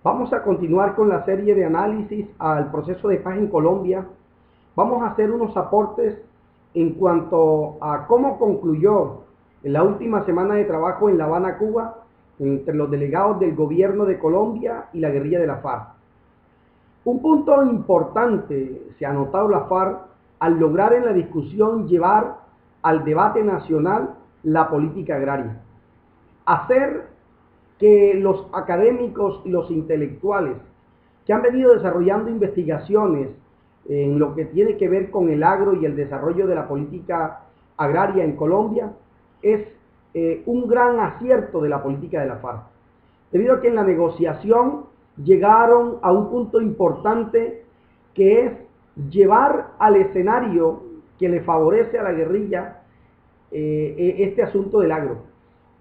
Vamos a continuar con la serie de análisis al proceso de paz en Colombia. Vamos a hacer unos aportes en cuanto a cómo concluyó en la última semana de trabajo en La Habana, Cuba, entre los delegados del gobierno de Colombia y la guerrilla de la FARC. Un punto importante se ha notado la FARC al lograr en la discusión llevar al debate nacional la política agraria. Hacer que los académicos y los intelectuales que han venido desarrollando investigaciones en lo que tiene que ver con el agro y el desarrollo de la política agraria en Colombia es un gran acierto de la política de la FARC, debido a que en la negociación llegaron a un punto importante, que es llevar al escenario que le favorece a la guerrilla este asunto del agro.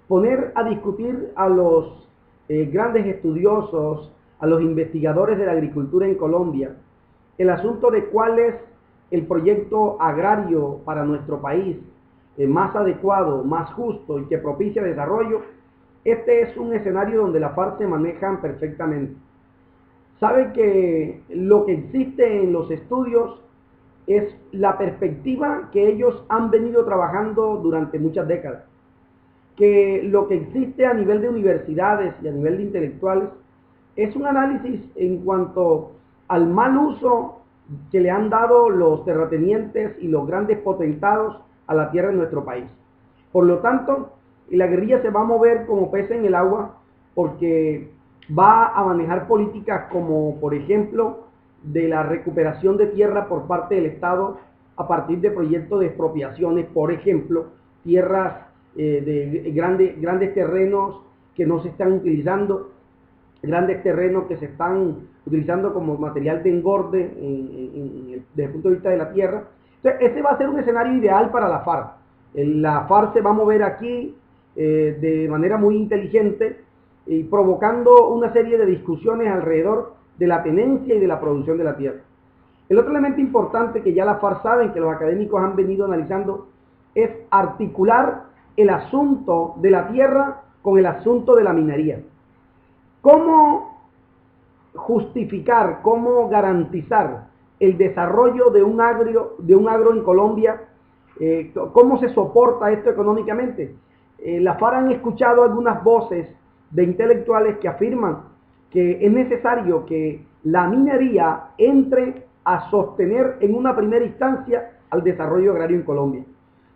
Poner a discutir a los grandes estudiosos, a los investigadores de la agricultura en Colombia, el asunto de cuál es el proyecto agrario para nuestro país más adecuado, más justo y que propicia desarrollo. Este es un escenario donde la FARC se manejan perfectamente. Sabe que lo que existe en los estudios es la perspectiva que ellos han venido trabajando durante muchas décadas, que lo que existe a nivel de universidades y a nivel de intelectuales es un análisis en cuanto al mal uso que le han dado los terratenientes y los grandes potentados a la tierra de nuestro país. Por lo tanto, la guerrilla se va a mover como pez en el agua, porque va a manejar políticas como, por ejemplo, de la recuperación de tierra por parte del Estado a partir de proyectos de expropiaciones, por ejemplo, tierras de grandes terrenos que no se están utilizando, grandes terrenos que se están utilizando como material de engorde desde el punto de vista de la tierra. Entonces, ese va a ser un escenario ideal para la FARC. La FARC se va a mover aquí de manera muy inteligente y provocando una serie de discusiones alrededor de la tenencia y de la producción de la tierra. El otro elemento importante que ya la FARC saben, que los académicos han venido analizando, es articular el asunto de la tierra con el asunto de la minería. ¿Cómo justificar, cómo garantizar el desarrollo de un agro en Colombia? ¿Cómo se soporta esto económicamente? La FARC han escuchado algunas voces de intelectuales que afirman que es necesario que la minería entre a sostener en una primera instancia al desarrollo agrario en Colombia,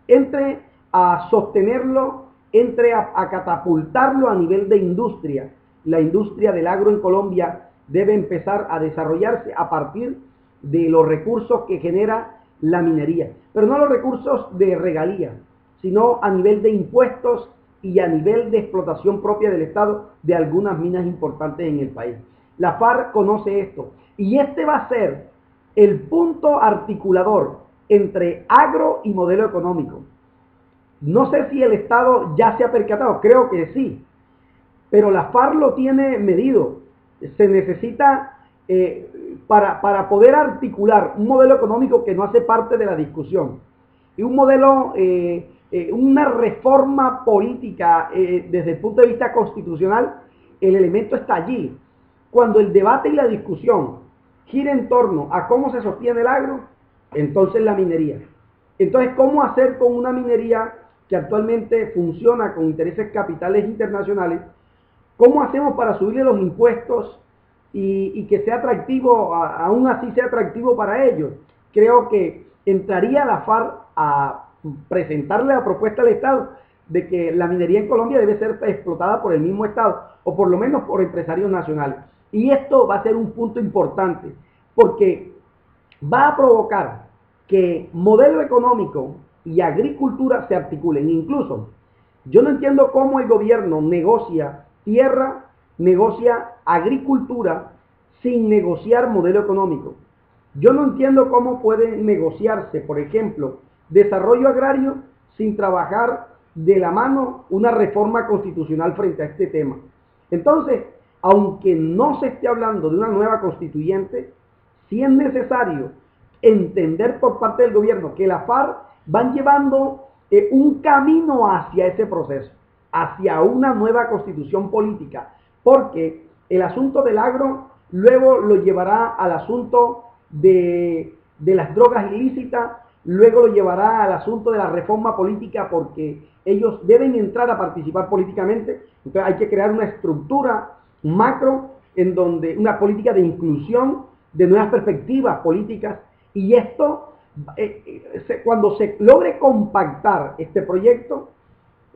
entre a sostenerlo, entre a catapultarlo a nivel de industria. La industria del agro en Colombia debe empezar a desarrollarse a partir de los recursos que genera la minería, pero no los recursos de regalía, sino a nivel de impuestos y a nivel de explotación propia del Estado de algunas minas importantes en el país. La FARC conoce esto, y este va a ser el punto articulador entre agro y modelo económico. No sé si el Estado ya se ha percatado, creo que sí, pero la FARC lo tiene medido. Se necesita para poder articular un modelo económico que no hace parte de la discusión, y un modelo, una reforma política desde el punto de vista constitucional. El elemento está allí. Cuando el debate y la discusión gira en torno a cómo se sostiene el agro, entonces la minería. Entonces, ¿cómo hacer con una minería que actualmente funciona con intereses capitales internacionales? ¿Cómo hacemos para subirle los impuestos y que sea atractivo, aún así sea atractivo para ellos? Creo que entraría la FARC a presentarle la propuesta al Estado de que la minería en Colombia debe ser explotada por el mismo Estado, o por lo menos por empresarios nacionales. Y esto va a ser un punto importante, porque va a provocar que modelo económico y agricultura se articulen. Incluso, yo no entiendo cómo el gobierno negocia tierra, negocia agricultura sin negociar modelo económico. Yo no entiendo cómo puede negociarse, por ejemplo, desarrollo agrario sin trabajar de la mano una reforma constitucional frente a este tema. Entonces, aunque no se esté hablando de una nueva constituyente, sí es necesario entender por parte del gobierno que la FARC van llevando un camino hacia ese proceso, hacia una nueva constitución política, porque El asunto del agro luego lo llevará al asunto de las drogas ilícitas, luego lo llevará al asunto de la reforma política, porque ellos deben entrar a participar políticamente. Entonces hay que crear una estructura macro en donde una política de inclusión, de nuevas perspectivas políticas, y esto, cuando se logre compactar este proyecto,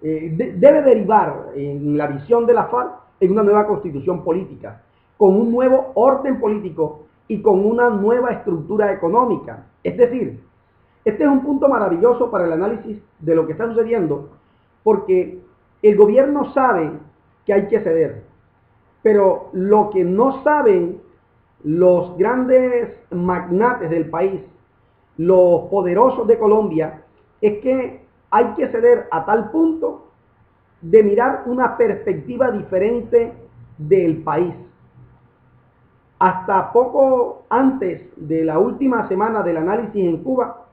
debe derivar en la visión de la FARC en una nueva constitución política, con un nuevo orden político y con una nueva estructura económica. Es decir, este es un punto maravilloso para el análisis de lo que está sucediendo, porque el gobierno sabe que hay que ceder, pero lo que no saben los grandes magnates del país, los poderosos de Colombia, es que hay que ceder a tal punto de mirar una perspectiva diferente del país. Hasta poco antes de la última semana del análisis en Cuba,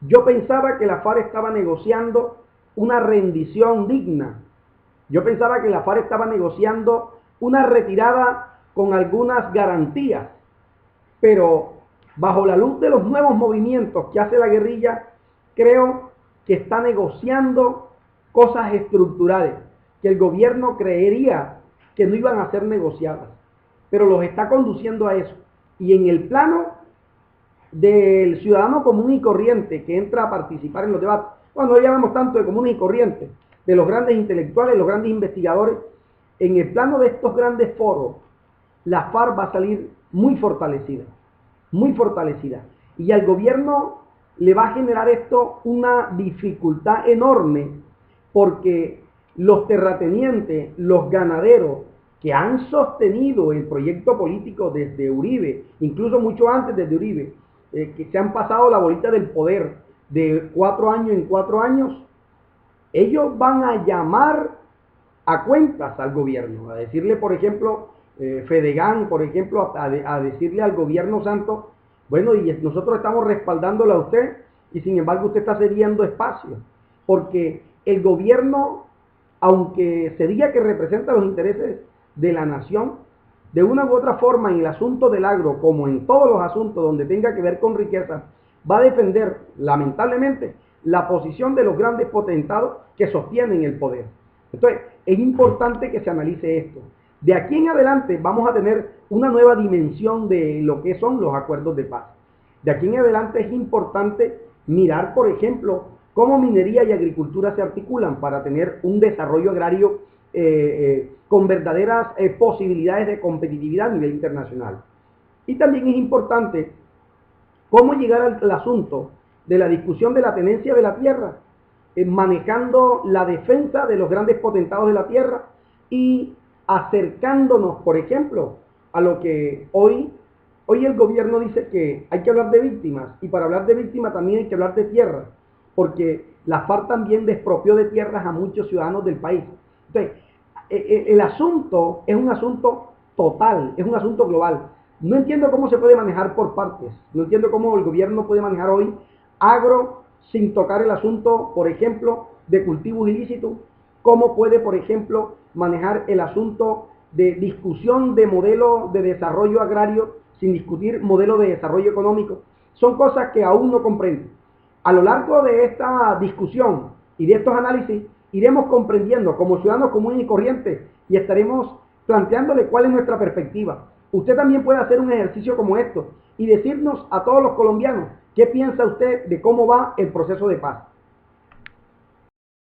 yo pensaba que la FARC estaba negociando una rendición digna. Yo pensaba que la FARC estaba negociando una retirada con algunas garantías. Pero bajo la luz de los nuevos movimientos que hace la guerrilla, creo que está negociando cosas estructurales que el gobierno creería que no iban a ser negociadas, pero los está conduciendo a eso. Y en el plano del ciudadano común y corriente que entra a participar en los debates, bueno, no llamamos tanto de común y corriente, de los grandes intelectuales, los grandes investigadores, en el plano de estos grandes foros, la FARC va a salir muy fortalecida, muy fortalecida. Y al gobierno le va a generar esto una dificultad enorme, porque los terratenientes, los ganaderos que han sostenido el proyecto político desde Uribe, incluso mucho antes desde Uribe, que se han pasado la bolita del poder de 4 años en 4 años, ellos van a llamar a cuentas al gobierno, a decirle, por ejemplo, Fedegan, por ejemplo, a decirle al gobierno Santos, bueno, y nosotros estamos respaldándolo a usted, y sin embargo usted está cediendo espacio, porque el gobierno, aunque se diga que representa los intereses de la nación, de una u otra forma en el asunto del agro, como en todos los asuntos donde tenga que ver con riqueza, va a defender, lamentablemente, la posición de los grandes potentados que sostienen el poder. Entonces, es importante que se analice esto. De aquí en adelante vamos a tener una nueva dimensión de lo que son los acuerdos de paz. De aquí en adelante es importante mirar, por ejemplo, cómo minería y agricultura se articulan para tener un desarrollo agrario con verdaderas posibilidades de competitividad a nivel internacional. Y también es importante cómo llegar al asunto de la discusión de la tenencia de la tierra, manejando la defensa de los grandes potentados de la tierra y acercándonos, por ejemplo, a lo que hoy el gobierno dice que hay que hablar de víctimas, y para hablar de víctimas también hay que hablar de tierra, porque la FARC también despropió de tierras a muchos ciudadanos del país. Entonces, el asunto es un asunto total, es un asunto global. No entiendo cómo se puede manejar por partes, no entiendo cómo el gobierno puede manejar hoy agro sin tocar el asunto, por ejemplo, de cultivos ilícitos, cómo puede, por ejemplo, manejar el asunto de discusión de modelo de desarrollo agrario sin discutir modelo de desarrollo económico. Son cosas que aún no comprendo. A lo largo de esta discusión y de estos análisis, iremos comprendiendo como ciudadanos comunes y corrientes y estaremos planteándole cuál es nuestra perspectiva. Usted también puede hacer un ejercicio como esto y decirnos a todos los colombianos qué piensa usted de cómo va el proceso de paz.